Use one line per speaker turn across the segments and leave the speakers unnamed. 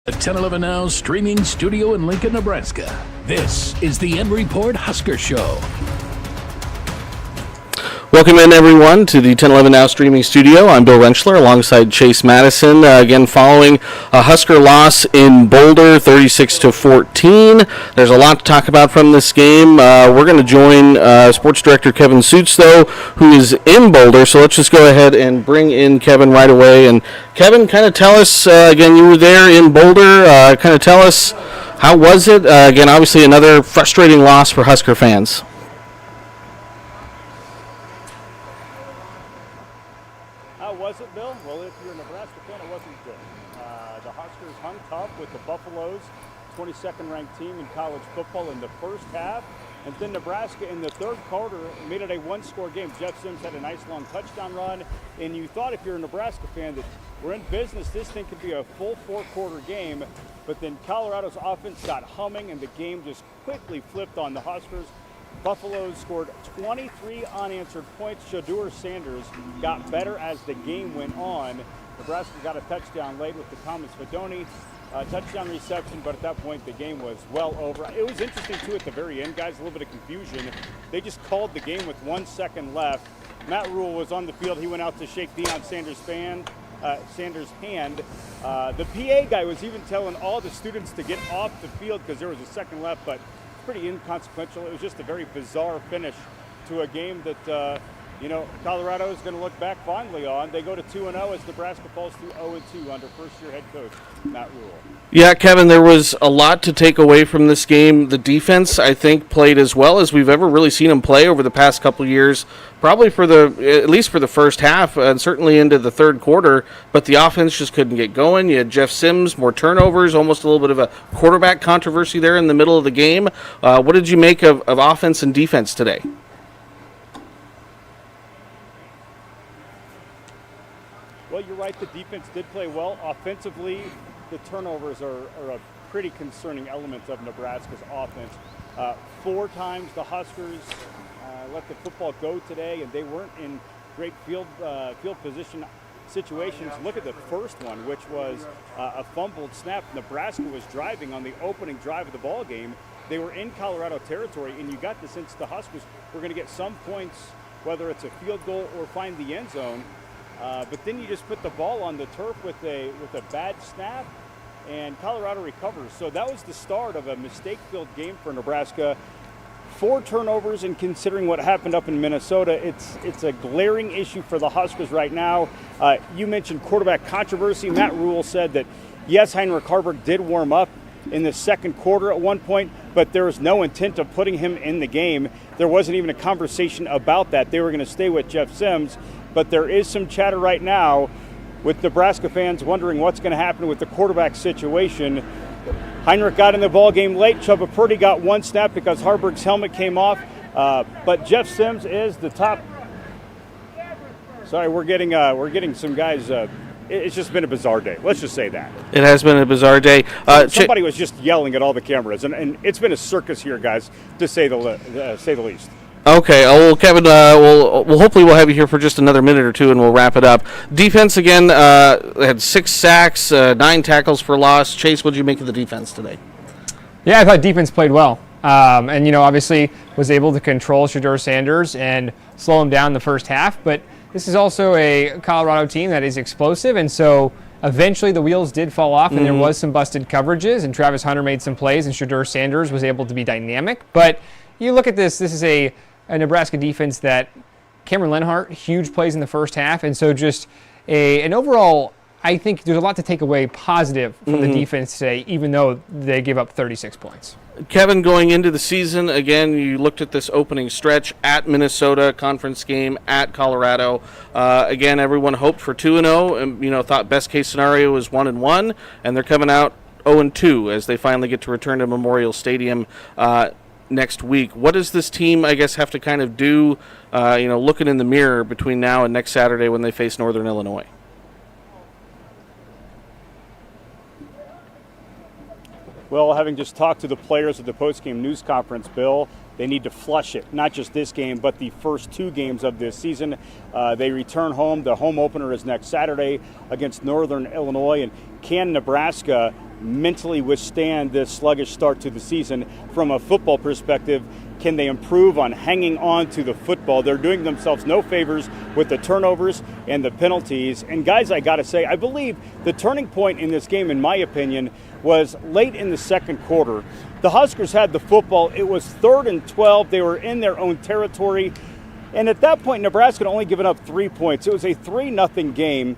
The 1011 Now streaming studio in Lincoln, Nebraska. This is the REPORT Husker Show.
Welcome in, everyone, to the 1011 Now streaming studio. I'm Bill Rentschler alongside Chase Matteson. Again, following a Husker loss in Boulder, 36-14. There's a lot to talk about from this game. We're going to join Sports Director Kevin Sjuts, though, who is in Boulder. So let's just go ahead and bring in Kevin right away. And Kevin, kind of tell us, again, you were there in Boulder. Kind of tell us, how was it? Again, obviously another frustrating loss for Husker fans.
Was it, Bill? Well, if you're a Nebraska fan, it wasn't good. The Huskers hung tough with the Buffaloes, 22nd ranked team in college football in the first half. And then Nebraska in the third quarter made it a one-score game. Jeff Sims had a nice long touchdown run. And you thought, if you're a Nebraska fan, that we're in business, this thing could be a full four-quarter game. But then Colorado's offense got humming, and the game just quickly flipped on the Huskers. Buffalo scored 23 unanswered points. Sjuts Sanders got better as the game went on. Nebraska got a touchdown late with the Thomas Fedoni touchdown reception, but at that point the game was well over. It was interesting, too, at the very end, guys, a little bit of confusion. They just called the game with 1 second left. Matt Rule was on the field. He went out to shake Deion Sanders' hand. The PA guy was even telling all the students to get off the field because there was a second left, but pretty inconsequential. It was just a very bizarre finish to a game that, Colorado is going to look back fondly on. They go to 2-0 as Nebraska falls to 0-2 under first-year head coach Matt Rule. Yeah,
Kevin, there was a lot to take away from this game. The defense, I think, played as well as we've ever really seen them play over the past couple of years, probably at least for the first half and certainly into the third quarter, but the offense just couldn't get going. You had Jeff Sims, more turnovers, almost a little bit of a quarterback controversy there in the middle of the game. What did you make of offense and defense today?
Well, you're right. The defense did play well. Offensively, the turnovers are a pretty concerning element of Nebraska's offense. 4 times the Huskers let the football go today, and they weren't in great field position situations. Look at the first one, which was a fumbled snap. Nebraska was driving on the opening drive of the ball game. They were in Colorado territory, and you got the sense the Huskers were going to get some points, whether it's a field goal or find the end zone. But then you just put the ball on the turf with a bad snap, and Colorado recovers. So that was the start of a mistake-filled game for Nebraska. 4 turnovers, and considering what happened up in Minnesota, it's a glaring issue for the Huskers right now. You mentioned quarterback controversy. Matt Rule said that, yes, Heinrich Haarberg did warm up in the second quarter at one point, but there was no intent of putting him in the game. There wasn't even a conversation about that. They were going to stay with Jeff Sims. But there is some chatter right now with Nebraska fans wondering what's going to happen with the quarterback situation. Heinrich got in the ball game late. Chubba Purdy got 1 snap because Haarberg's helmet came off. But Jeff Sims is the top. Sorry, we're getting some guys. It's just been a bizarre day. Let's just say that.
It has been a bizarre day.
Somebody was just yelling at all the cameras, and it's been a circus here, guys, to say the least.
Okay, well, Kevin, we'll hopefully we'll have you here for just another minute or two, and we'll wrap it up. Defense, again, had 6 sacks, 9 tackles for loss. Chase, what did you make of the defense today?
Yeah, I thought defense played well. And, obviously was able to control Sjuts Sanders and slow him down the first half. But this is also a Colorado team that is explosive, and so eventually the wheels did fall off, and there was some busted coverages, and Travis Hunter made some plays, and Sjuts Sanders was able to be dynamic. But you look at this is a Nebraska defense that Cameron Lenhart, huge plays in the first half, and so just an overall, I think there's a lot to take away positive from the defense today, even though they gave up 36 points.
Kevin, going into the season, again, you looked at this opening stretch at Minnesota, conference game at Colorado. Again, everyone hoped for 2-0, and thought best case scenario was 1-1, and they're coming out 0-2 as they finally get to return to Memorial Stadium next week. What does this team, I guess, have to kind of do, looking in the mirror between now and next Saturday when they face Northern Illinois?
Well, having just talked to the players at the post-game news conference, Bill, they need to flush it. Not just this game, but the first 2 games of this season. They return home. The home opener is next Saturday against Northern Illinois. And can Nebraska mentally withstand this sluggish start to the season from a football perspective? Can they improve on hanging on to the football? They're doing themselves no favors with the turnovers and the penalties. And guys, I got to say, I believe the turning point in this game, in my opinion, was late in the second quarter. The Huskers had the football. It was 3rd and 12. They were in their own territory. And at that point, Nebraska had only given up 3 points. It was a 3-0 game.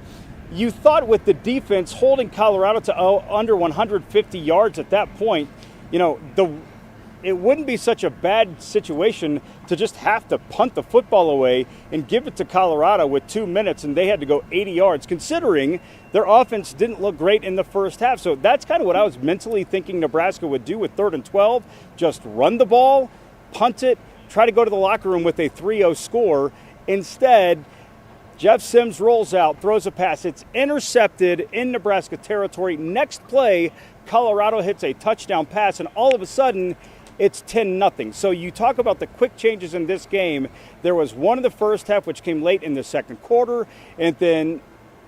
You thought with the defense holding Colorado to under 150 yards at that point, it wouldn't be such a bad situation to just have to punt the football away and give it to Colorado with 2 minutes, and they had to go 80 yards, considering their offense didn't look great in the first half. So that's kind of what I was mentally thinking Nebraska would do with 3rd and 12, just run the ball, punt it, try to go to the locker room with a 3-0 score. Instead, Jeff Sims rolls out, throws a pass. It's intercepted in Nebraska territory. Next play, Colorado hits a touchdown pass, and all of a sudden, it's 10-0. So you talk about the quick changes in this game. There was one in the first half, which came late in the second quarter, and then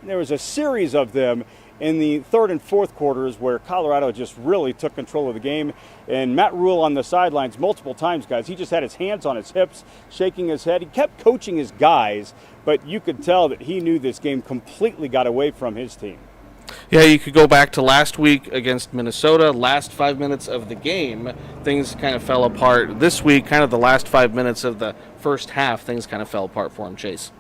there was a series of them in the third and fourth quarters where Colorado just really took control of the game. And Matt Rule on the sidelines multiple times, guys, he just had his hands on his hips, shaking his head. He kept coaching his guys, but you could tell that he knew this game completely got away from his team.
Yeah, you could go back to last week against Minnesota. Last 5 minutes of the game, things kind of fell apart. This week, kind of the last 5 minutes of the first half, things kind of fell apart for him, Chase.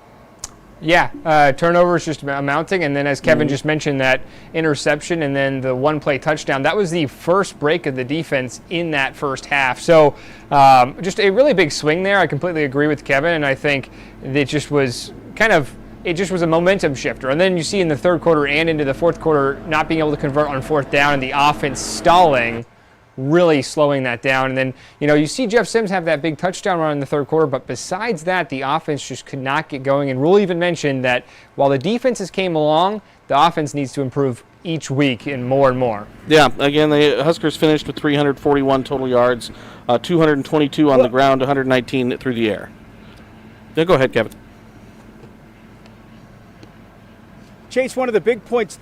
Yeah, turnovers just mounting, and then as Kevin just mentioned, that interception and then the one-play touchdown, that was the first break of the defense in that first half. So just a really big swing there. I completely agree with Kevin, and I think it just was a momentum shifter. And then you see in the third quarter and into the fourth quarter not being able to convert on fourth down and the offense stalling, really slowing that down. And then, you see Jeff Sims have that big touchdown run in the third quarter, but besides that, the offense just could not get going. And Rule even mentioned that while the defenses came along, the offense needs to improve each week and more.
Yeah, again, the Huskers finished with 341 total yards, 222 on the ground, 119 through the air. Yeah, go ahead, Kevin.
Chase, one of the big points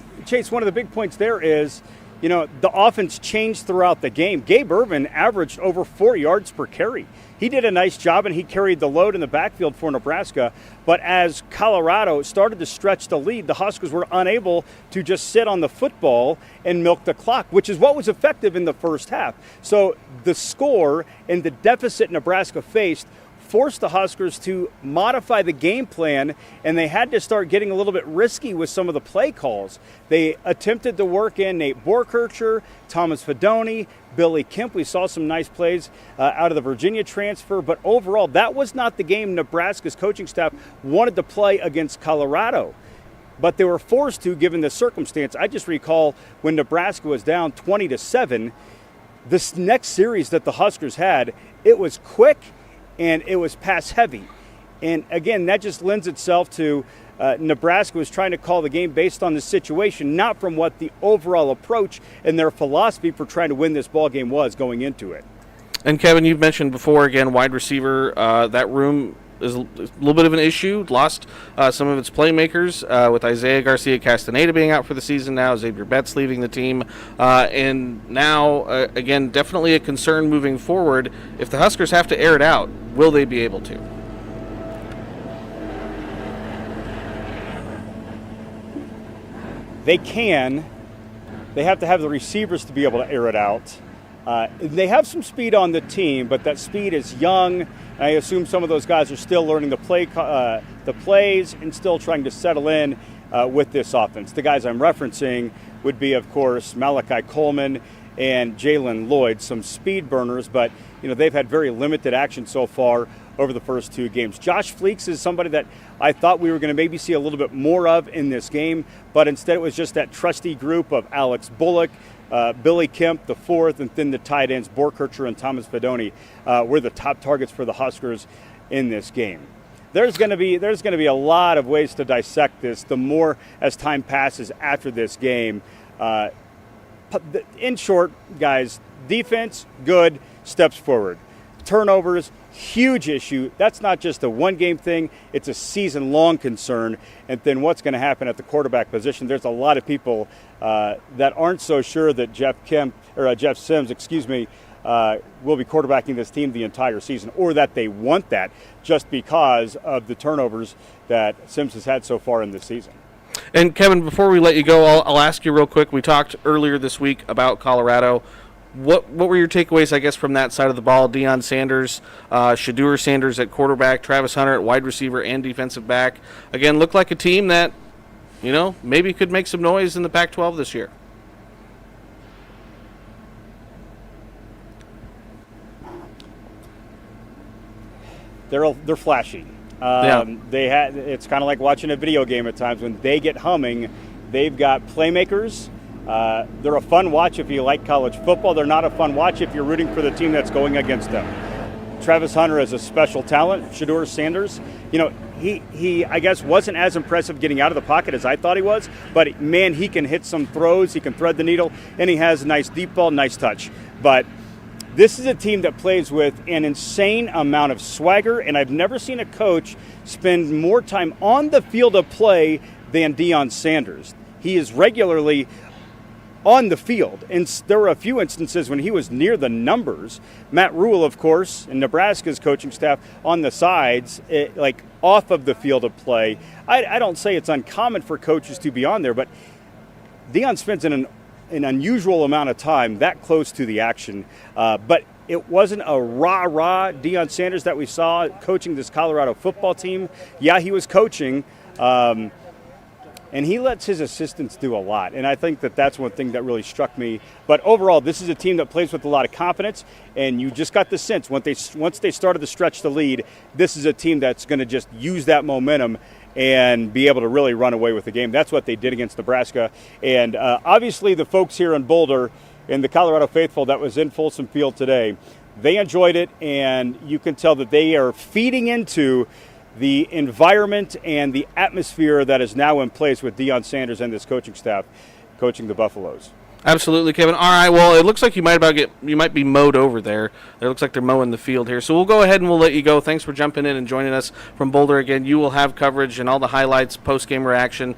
there is, the offense changed throughout the game. Gabe Ervin averaged over 4 yards per carry. He did a nice job, and he carried the load in the backfield for Nebraska. But as Colorado started to stretch the lead, the Huskers were unable to just sit on the football and milk the clock, which is what was effective in the first half. So the score and the deficit Nebraska faced forced the Huskers to modify the game plan, and they had to start getting a little bit risky with some of the play calls. They attempted to work in Nate Borkircher, Thomas Fedoni, Billy Kemp. We saw some nice plays out of the Virginia transfer, but overall, that was not the game Nebraska's coaching staff wanted to play against Colorado. But they were forced to, given the circumstance. I just recall when Nebraska was down 20-7, this next series that the Huskers had, it was quick, and it was pass heavy. And again, that just lends itself to Nebraska was trying to call the game based on the situation, not from what the overall approach and their philosophy for trying to win this ball game was going into it.
And Kevin, you've mentioned before, again, wide receiver, that room is a little bit of an issue. Lost some of its playmakers with Isaiah Garcia-Castaneda being out for the season now, Xavier Betts leaving the team. And now, again, definitely a concern moving forward. If the Huskers have to air it out, will they be able to?
They can. They have to have the receivers to be able to air it out. They have some speed on the team, but that speed is young. I assume some of those guys are still learning the plays and still trying to settle in with this offense. The guys I'm referencing would be, of course, Malachi Coleman and Jalen Lloyd, some speed burners, but they've had very limited action so far over the first two games. Josh Fleeks is somebody that I thought we were going to maybe see a little bit more of in this game, but instead it was just that trusty group of Alex Bullock, Billy Kemp, the fourth, and then the tight ends, Borkircher and Thomas Fedoni, were the top targets for the Huskers in this game. There's going to be a lot of ways to dissect this, the more as time passes after this game. In short, guys, defense, good, steps forward. turnovers, huge issue. That's not just a one-game thing. It's a season-long concern. And then what's going to happen at the quarterback position? There's a lot of people that aren't so sure that Jeff Sims, will be quarterbacking this team the entire season, or that they want that just because of the turnovers that Sims has had so far in this season.
And Kevin, before we let you go, I'll ask you real quick. We talked earlier this week about Colorado. What were your takeaways, I guess, from that side of the ball? Deion Sanders, Shedeur Sanders at quarterback, Travis Hunter at wide receiver and defensive back. Again, looked like a team that, maybe could make some noise in the Pac-12 this year.
They're flashy. It's kind of like watching a video game at times. When they get humming, they've got playmakers. They're a fun watch if you like college football. They're not a fun watch if you're rooting for the team that's going against them. Travis Hunter is a special talent. Shedeur Sanders, he I guess wasn't as impressive getting out of the pocket as I thought he was, but man, he can hit some throws, he can thread the needle, and he has a nice deep ball, nice touch. But this is a team that plays with an insane amount of swagger, and I've never seen a coach spend more time on the field of play than Deion Sanders. He is regularly on the field, and there were a few instances when he was near the numbers. Matt Rule, of course, and Nebraska's coaching staff on the sides, off of the field of play. I don't say it's uncommon for coaches to be on there, but Deion spends an unusual amount of time that close to the action. But it wasn't a rah-rah Deion Sanders that we saw coaching this Colorado football team. Yeah, he was coaching, and he lets his assistants do a lot. And I think that's one thing that really struck me. But overall, this is a team that plays with a lot of confidence, and you just got the sense once they started to stretch the lead, this is a team that's going to just use that momentum and be able to really run away with the game. That's what they did against Nebraska. And obviously the folks here in Boulder and the Colorado faithful that was in Folsom Field today, they enjoyed it, and you can tell that they are feeding into the environment and the atmosphere that is now in place with Deion Sanders and this coaching staff coaching the Buffaloes.
Absolutely, Kevin. All right, well, it looks like you might be mowed over there. It looks like they're mowing the field here. So we'll go ahead and we'll let you go. Thanks for jumping in and joining us from Boulder again. You will have coverage and all the highlights, post-game reaction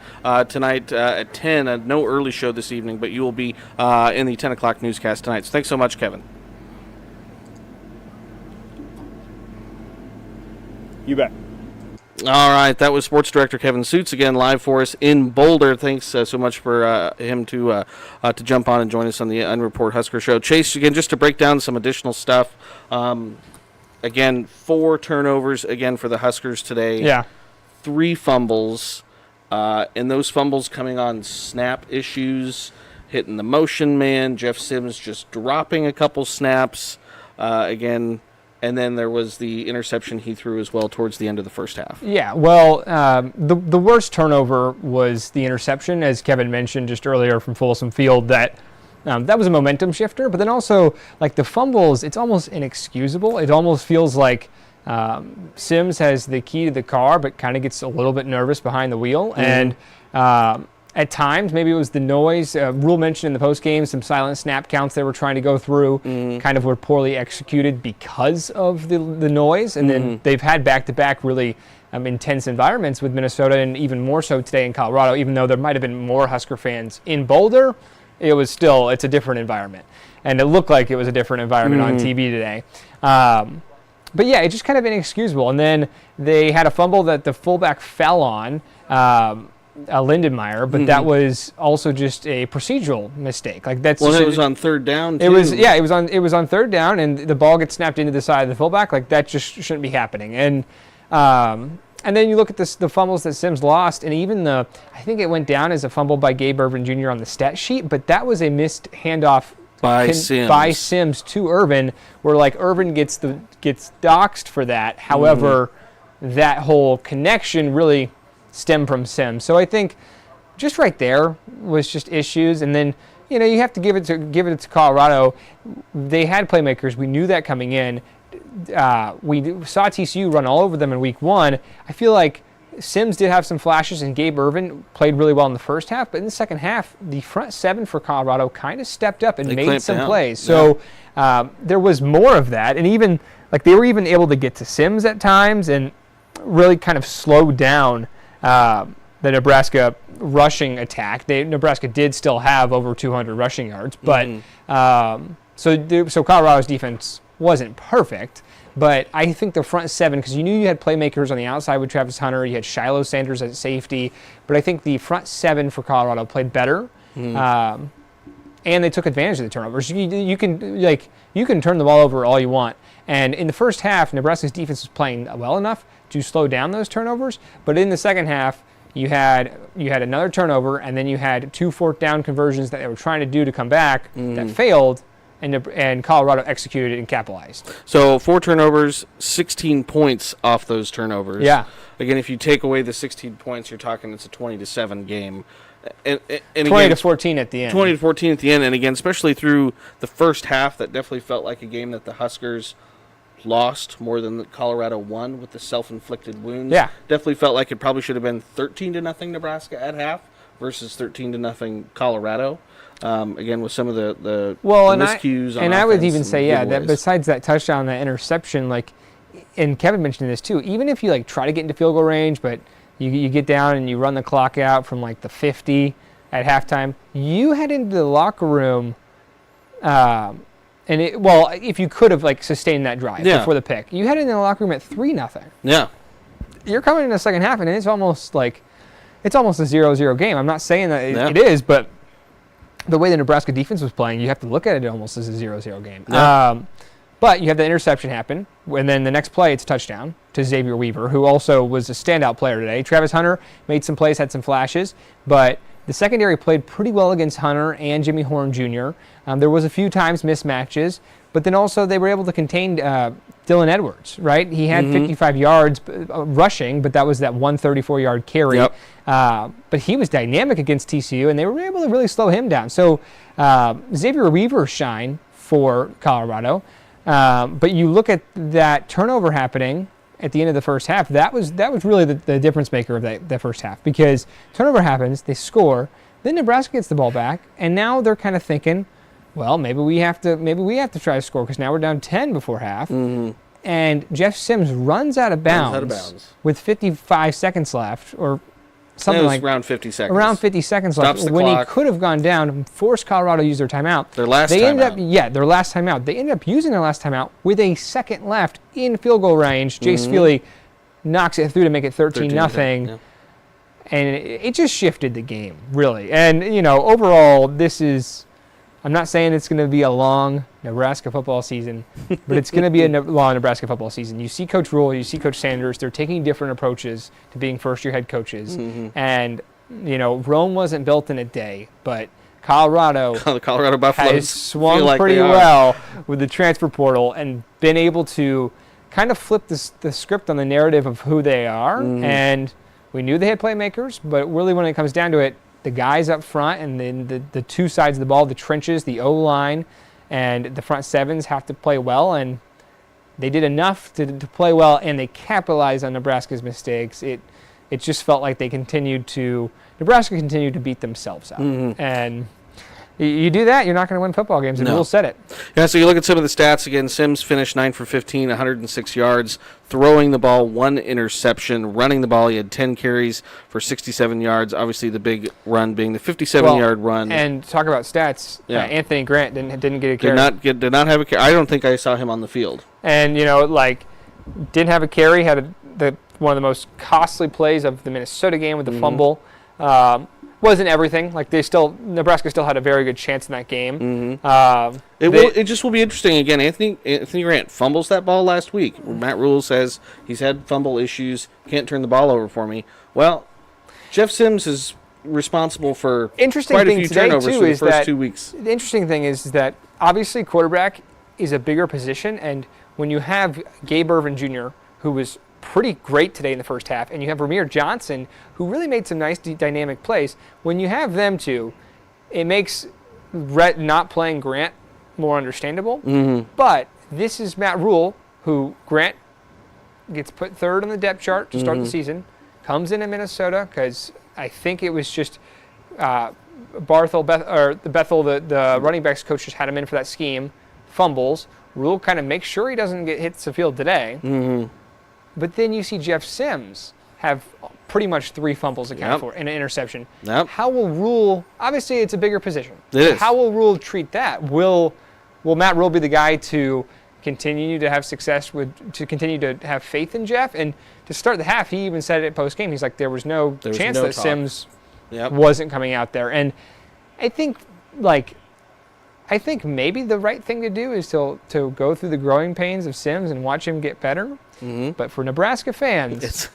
tonight at 10. No early show this evening, but you will be in the 10 o'clock newscast tonight. So thanks so much, Kevin.
You bet.
All right, that was Sports Director Kevin Sjuts again, live for us in Boulder. Thanks so much for him to jump on and join us on the REPORT Husker Show. Chase, again, just to break down some additional stuff. Again, 4 turnovers again for the Huskers today.
Yeah.
3 fumbles, and those fumbles coming on snap issues, hitting the motion man. Jeff Sims just dropping a couple snaps again. And then there was the interception he threw as well towards the end of the first half. Yeah,
well, the worst turnover was the interception, as Kevin mentioned just earlier from Folsom Field, that was a momentum shifter. But then also, like the fumbles, it's almost inexcusable. It almost feels like Sims has the key to the car, but kind of gets a little bit nervous behind the wheel. Mm-hmm. And at times, maybe it was the noise. Rule mentioned in the postgame some silent snap counts they were trying to go through, kind of were poorly executed because of the noise. And then they've had back-to-back really intense environments with Minnesota, and even more so today in Colorado. Even though there might have been more Husker fans in Boulder, it's a different environment. And it looked like it was a different environment on TV today. But yeah, it's just kind of inexcusable. And then they had a fumble that the fullback fell on. Lindenmeyer, but that was also just a procedural mistake. Like that's
it was on third down too.
It was on third down, and the ball gets snapped into the side of the fullback. Like that just shouldn't be happening. And then you look at the fumbles that Sims lost, and even I think it went down as a fumble by Gabe Irvin Jr. on the stat sheet, but that was a missed handoff by Sims to Irvin, where like Irvin gets doxed for that. However, that whole connection really stem from Sims. So I think just right there was just issues. And then, you have to give it to Colorado. They had playmakers. We knew that coming in. We saw TCU run all over them in week 1. I feel like Sims did have some flashes, and Gabe Ervin played really well in the first half. But in the second half, the front seven for Colorado kind of stepped up and made some plays. So there was more of that, and even they were even able to get to Sims at times and really kind of slowed down the Nebraska rushing attack. Nebraska did still have over 200 rushing yards, but so Colorado's defense wasn't perfect. But I think the front seven, because you knew you had playmakers on the outside with Travis Hunter, you had Shiloh Sanders at safety, but I think the front seven for Colorado played better, and they took advantage of the turnovers. You can turn the ball over all you want, and in the first half, Nebraska's defense was playing well enough to slow down those turnovers. But in the second half, you had another turnover, and then you had 2 fourth down conversions that they were trying to do to come back that failed. And Colorado executed it and capitalized.
So 4 turnovers, 16 points off those turnovers.
Yeah.
Again, if you take away the 16 points, you're talking it's a 20-7 game. And
20-14 at the end.
20-14 at the end. And again, especially through the first half, that definitely felt like a game that the Huskers lost more than the Colorado won with the self-inflicted wounds.
Yeah.
Definitely felt like it probably should have been 13-0 Nebraska at half versus 13-0 Colorado. Again, with some of the miscues on
and I would even
offense
say,
and
that besides that touchdown, that interception, and Kevin mentioned this too, even if you try to get into field goal range, but you get down and you run the clock out from the 50 at halftime, you head into the locker room, if you could have sustained that drive before the pick, you head into the locker room at 3-0.
Yeah.
You're coming in the second half, and it's almost a 0-0 game. I'm not saying that it is, but the way the Nebraska defense was playing, you have to look at it almost as a 0-0 game. Yeah. But you have the interception happen, and then the next play, it's a touchdown to Xavier Weaver, who also was a standout player today. Travis Hunter made some plays, had some flashes, but the secondary played pretty well against Hunter and Jimmy Horn Jr. There was a few times mismatches, but then also they were able to contain Dylan Edwards, right? He had 55 yards rushing, but that was that 134-yard carry.
Yep.
But he was dynamic against TCU, and they were able to really slow him down. So Xavier Weaver shine for Colorado. But you look at that turnover happening at the end of the first half, that was really the difference maker of that first half, because turnover happens, they score, then Nebraska gets the ball back, and now they're kind of thinking, well, maybe we have to try to score because now we're down 10 before half. And Jeff Sims runs out of bounds with 55 seconds left, or something
around 50 seconds.
Around 50 seconds
Stops
left
the
when
clock.
He could have gone down and forced Colorado to use their timeout.
Their last timeout.
Their last timeout. They ended up using their last timeout with a second left in field goal range. Jace Feely knocks it through to make it 13-0. Yeah. And it just shifted the game, really. And, overall, I'm not saying it's going to be a long Nebraska football season, but it's going to be a long Nebraska football season. You see Coach Rule, you see Coach Sanders. They're taking different approaches to being first-year head coaches. And, Rome wasn't built in a day, but Colorado,
the Colorado Buffaloes
has swung pretty well with the transfer portal and been able to kind of flip the script on the narrative of who they are. And we knew they had playmakers, but really when it comes down to it, the guys up front and then the two sides of the ball, the trenches, the O-line, and the front sevens have to play well, and they did enough to play well, and they capitalized on Nebraska's mistakes. It just felt like Nebraska continued to beat themselves up. And you do that, you're not going to win football games, and we'll set it.
Yeah, so you look at some of the stats. Again, Sims finished 9 for 15, 106 yards, throwing the ball, 1 interception, running the ball. He had 10 carries for 67 yards. Obviously, the big run being the 57-yard run.
And talk about stats.
Yeah.
Anthony Grant didn't get a carry.
Did not have a carry. I don't think I saw him on the field.
And, didn't have a carry, had one of the most costly plays of the Minnesota game with the fumble. Wasn't everything. Nebraska still had a very good chance in that game.
It just will be interesting. Again, Anthony Grant fumbles that ball last week. Matt Rule says he's had fumble issues, can't turn the ball over for me. Well, Jeff Sims is responsible for quite a few turnovers for the first 2 weeks.
The interesting thing is that obviously quarterback is a bigger position, and when you have Gabe Ervin Jr., who was pretty great today in the first half, and you have Ramir Johnson, who really made some nice dynamic plays. When you have them two, it makes Rhett not playing Grant more understandable. But this is Matt Rule, who Grant gets put third on the depth chart to start the season. comes in Minnesota, because I think it was just Bethel, the running backs coach, just had him in for that scheme, fumbles. Rule kind of makes sure he doesn't get hits the field today.
Mm-hmm.
But then you see Jeff Sims have pretty much 3 fumbles accounted for and an interception.
Yep.
How will Rule, obviously it's a bigger position.
It is.
How will Rule treat that? Will Matt Rule be the guy to continue to have success to continue to have faith in Jeff? And to start the half, he even said it post game. He's like, there was no chance that Sims wasn't coming out there. And I think maybe the right thing to do is to go through the growing pains of Sims and watch him get better.
Mm-hmm.
But for Nebraska fans,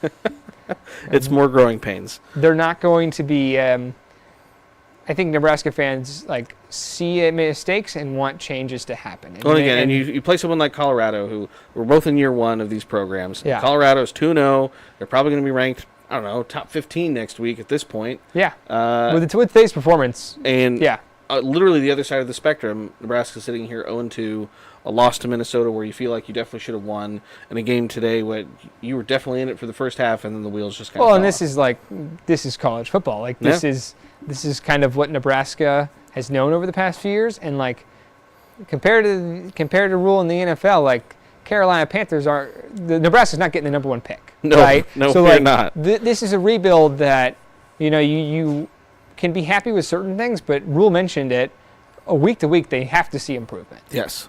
it's more growing pains.
They're not going to be. I think Nebraska fans see mistakes and want changes to happen.
And you play someone like Colorado, who we're both in year 1 of these programs.
Yeah.
Colorado's 2-0. They're probably going to be ranked, I don't know, top 15 next week at this point.
Yeah. With today's performance.
And literally the other side of the spectrum, Nebraska's sitting here 0-2, a loss to Minnesota where you feel like you definitely should have won, and a game today where you were definitely in it for the first half, and then the wheels just kind of fell
and
off.
this is college football. This is kind of what Nebraska has known over the past few years, and compared to Rule in the NFL, Carolina Panthers Nebraska's not getting the number 1 pick.
No,
right?
no,
so
they're not.
This is a rebuild that you can be happy with certain things, but Rule mentioned it. Week to week, they have to see improvement.
Yes.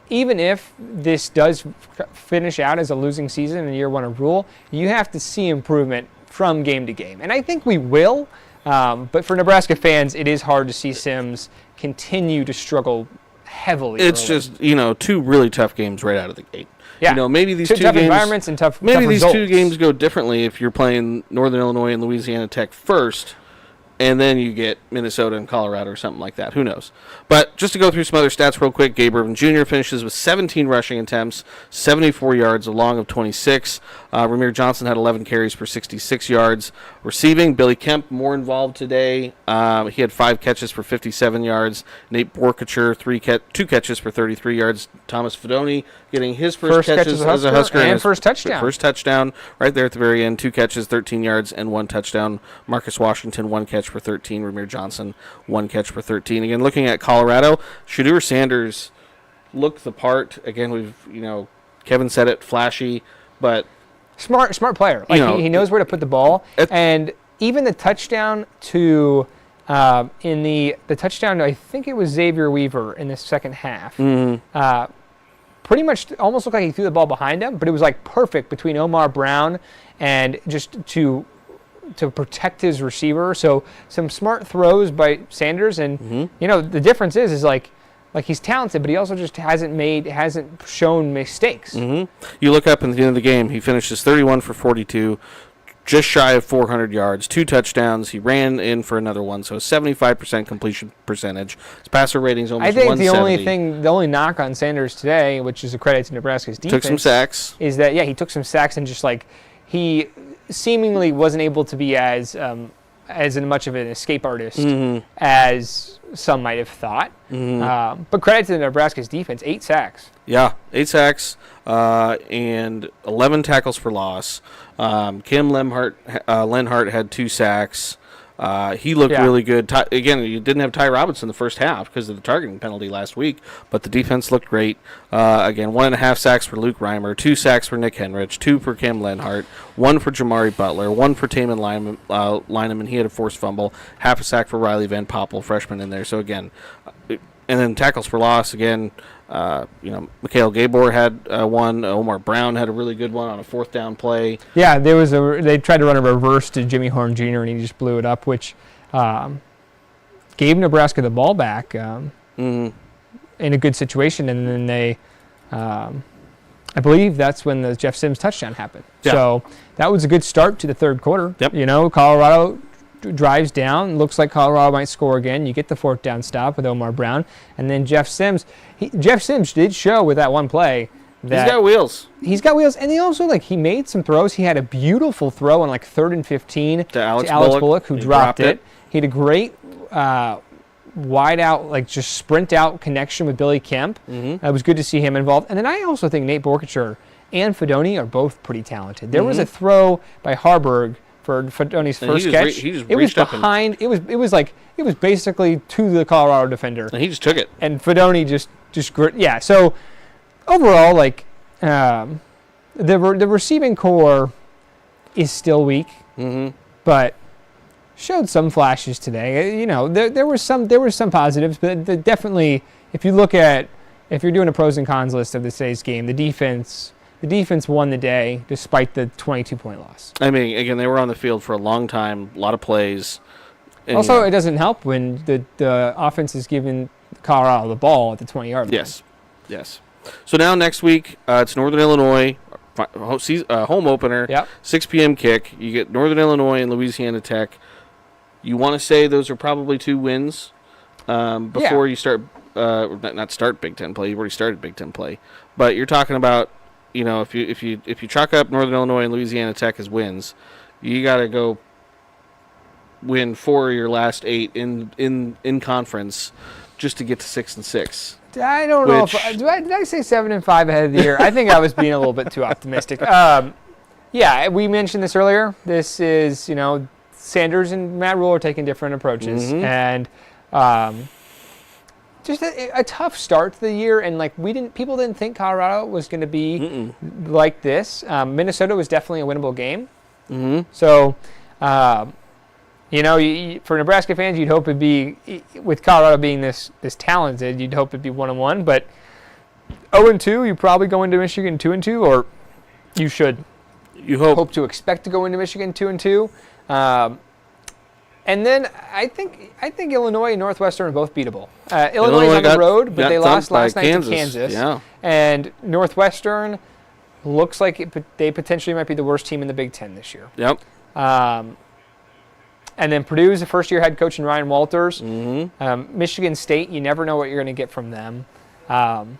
Even if this does finish out as a losing season in year 1 of Rule, you have to see improvement from game to game. And I think we will. But for Nebraska fans, it is hard to see Sims continue to struggle heavily.
It's just, 2 really tough games right out of the gate.
Yeah.
Maybe these
tough
games,
environments and tough
maybe these
results.
2 games go differently if you're playing Northern Illinois and Louisiana Tech first, and then you get Minnesota and Colorado or something like that. Who knows? But just to go through some other stats real quick, Gabe Irvin Jr. finishes with 17 rushing attempts, 74 yards, a long of 26. Ramir Johnson had 11 carries for 66 yards. Receiving, Billy Kemp more involved today. He had 5 catches for 57 yards. Nate Borkacher, 2 catches for 33 yards. Thomas Fedoni getting his first catches as a Husker.
And first touchdown.
First touchdown right there at the very end. 2 catches, 13 yards, and 1 touchdown. Marcus Washington, 1 catch for 13. Ramir Johnson, 1 catch for 13. Again, looking at Colorado, Shedeur Sanders looked the part. Again, Kevin said it, flashy, but
smart player. He knows where to put the ball. And even the touchdown to the touchdown, I think it was Xavier Weaver in the second half.
Mm-hmm.
Pretty much almost looked like he threw the ball behind him, but it was perfect between Omar Brown and just to protect his receiver. So some smart throws by Sanders, and the difference is he's talented, but he also just hasn't shown mistakes.
Mm-hmm. You look up at the end of the game, he finishes 31 for 42, just shy of 400 yards, 2 touchdowns. He ran in for another one, so 75% completion percentage. His passer rating's almost 170.
I think the only knock on Sanders today, which is a credit to Nebraska's defense,
took some sacks,
is that he took some sacks and just he seemingly wasn't able to be as much of an escape artist as some might have thought. But credit to Nebraska's defense, 8 sacks.
Yeah, 8 sacks and 11 tackles for loss. Kim Lenhart had 2 sacks. He looked really good. Again, you didn't have Ty Robinson the first half because of the targeting penalty last week, but the defense looked great. Again, 1.5 sacks for Luke Reimer, 2 sacks for Nick Henrich, 2 for Kim Lenhart, 1 for Jamari Butler, 1 for Taman Lineman. He had a forced fumble, half a sack for Riley Van Poppel, freshman in there. So again, and then tackles for loss again. Mikhail Gabor had 1. Omar Brown had a really good one on a 4th down play.
Yeah, they tried to run a reverse to Jimmy Horn Jr. and he just blew it up, which gave Nebraska the ball back in a good situation. And then they, I believe that's when the Jeff Sims touchdown happened.
Yeah.
So that was a good start to the third quarter.
Yep.
Colorado drives down. Looks like Colorado might score again. You get the 4th down stop with Omar Brown. And then Jeff Sims did show with that one play that
he's got wheels.
He's got wheels. And he also, he made some throws. He had a beautiful throw on 3rd and 15
to Alex
Bullock, who dropped it. He had a great wide out, just sprint out connection with Billy Kemp. It was good to see him involved. And then I also think Nate Borkacher and Fedoni are both pretty talented. There was a throw by Harburg for Fedoni's
And
first
he
catch.
just
It was
reached up and-
behind. It was basically to the Colorado defender,
And he just took it.
and Fedoni just yeah. So overall, like the receiving core is still weak, but showed some flashes today. You know, there were some positives, but definitely, if you're doing a pros and cons list of today's game, the defense won the day despite the 22-point loss.
I mean, again, they were on the field for a long time, a lot of plays. And,
Also, it doesn't help when the offense is giving Colorado the ball at the 20-yard line.
Yes. So now next week, it's Northern Illinois, home opener,
Yep.
6 p.m. kick. You get Northern Illinois and Louisiana Tech. You want to say those are probably 2 wins before you start, not start Big Ten play. You've already started Big Ten play, but you're talking about, you know, if you chalk up Northern Illinois and Louisiana Tech as wins, you got to go win 4 of your last 8 in conference just to get to 6-6.
I don't know if did I say 7-5 ahead of the year? I think I was being a little bit too optimistic. Yeah, we mentioned this earlier. This is, you know, Sanders and Matt Rule are taking different approaches, and just a tough start to the year. And like people didn't think Colorado was going to be like this. Minnesota was definitely a winnable game. So. You know, for Nebraska fans, you'd hope it'd be, with Colorado being this talented, you'd hope it'd be 1-1. But 0-2, you probably go into Michigan 2-2, or you should.
You hope
to expect to go into Michigan 2-2. And then I think Illinois and Northwestern are both beatable. Illinois is on the road, but they lost last night to Kansas.
Yeah.
And Northwestern looks like they potentially might be the worst team in the Big Ten this year.
Yep.
And then Purdue's the first-year head coach in Ryan Walters. Michigan State, you never know what you're going to get from them.
And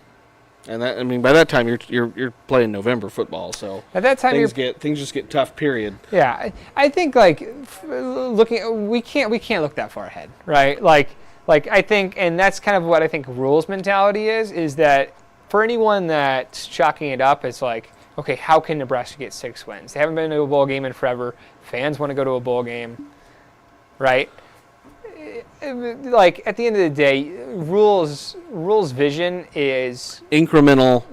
that, I mean, by that time you're playing November football, so
at that time
things just get tough. Period.
Yeah, I think like we can't look that far ahead, right? Like I think, and that's kind of what I think Rule's mentality is that for anyone that's chalking it up, it's like, okay, how can Nebraska get 6 wins? They haven't been to a bowl game in forever. Fans want to go to a bowl game. Right? Like, at the end of the day, Rule's vision is
incremental.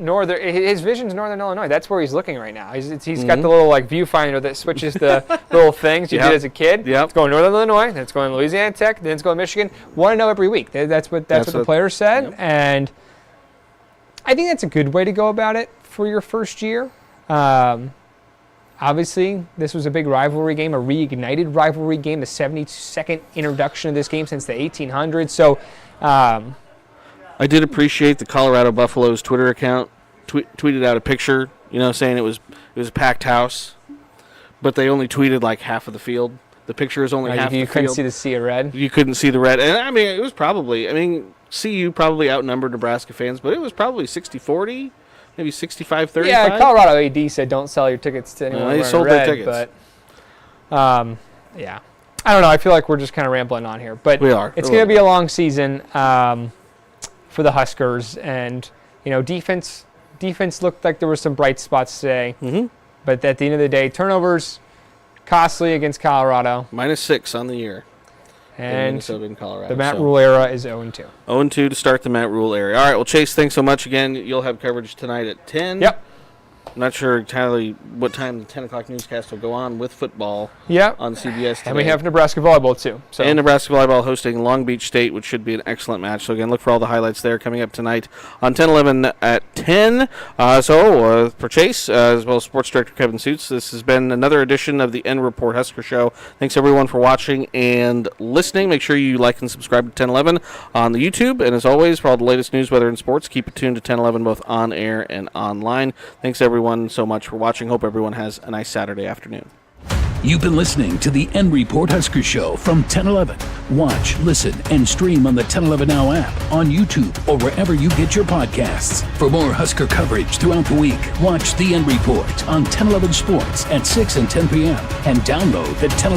His vision's Northern Illinois. That's where he's looking right now. He's got the little like viewfinder that switches the little things you did as a kid.
Yep.
It's going Northern Illinois, then it's going Louisiana Tech, then it's going Michigan. 1-0 every week. That's what the players said.
Yep.
And I think that's a good way to go about it for your first year. Obviously, this was a big rivalry game, a reignited rivalry game, the 72nd introduction of this game since the 1800s. So,
I did appreciate the Colorado Buffaloes Twitter account tweeted out a picture, you know, saying it was a packed house, but they only tweeted like half of the field. The picture is only half of the field.
You couldn't see the sea of red.
You couldn't see the red, and I mean, it was probably. I mean, CU probably outnumbered Nebraska fans, but it was probably 60-40. Maybe 65-35?
Yeah, Colorado AD said don't sell your tickets to anyone
they
wearing
sold
red,
their tickets.
But, yeah. I don't know. I feel like we're just kind of rambling on here. But
we are.
It's going to be a long season for the Huskers. And, you know, defense looked like there were some bright spots today. But at the end of the day, turnovers, costly against Colorado.
-6 on the year.
And
Minnesota and Colorado.
The Matt Rule era is 0-2.
0-2 to start the Matt Rule era. All right, well, Chase, thanks so much again. You'll have coverage tonight at 10.
Yep.
I'm not sure entirely what time the 10 o'clock newscast will go on with football on CBS today.
And we have Nebraska volleyball, too. So.
And Nebraska volleyball hosting Long Beach State, which should be an excellent match. So, again, look for all the highlights there coming up tonight on 10-11 at 10. For Chase, as well as Sports Director Kevin Sjuts, this has been another edition of the REPORT Husker Show. Thanks, everyone, for watching and listening. Make sure you like and subscribe to 10-11 on the YouTube. And, as always, for all the latest news, weather, and sports, keep it tuned to 10-11 both on air and online. Thanks, everyone, so much for watching. Hope everyone has a nice Saturday afternoon.
You've been listening to the REPORT Husker Show from 1011. Watch, listen, and stream on the 1011 Now app, on YouTube, or wherever you get your podcasts. For more Husker coverage throughout the week, watch the REPORT on 1011 Sports at 6 and 10 p.m. and download the 1011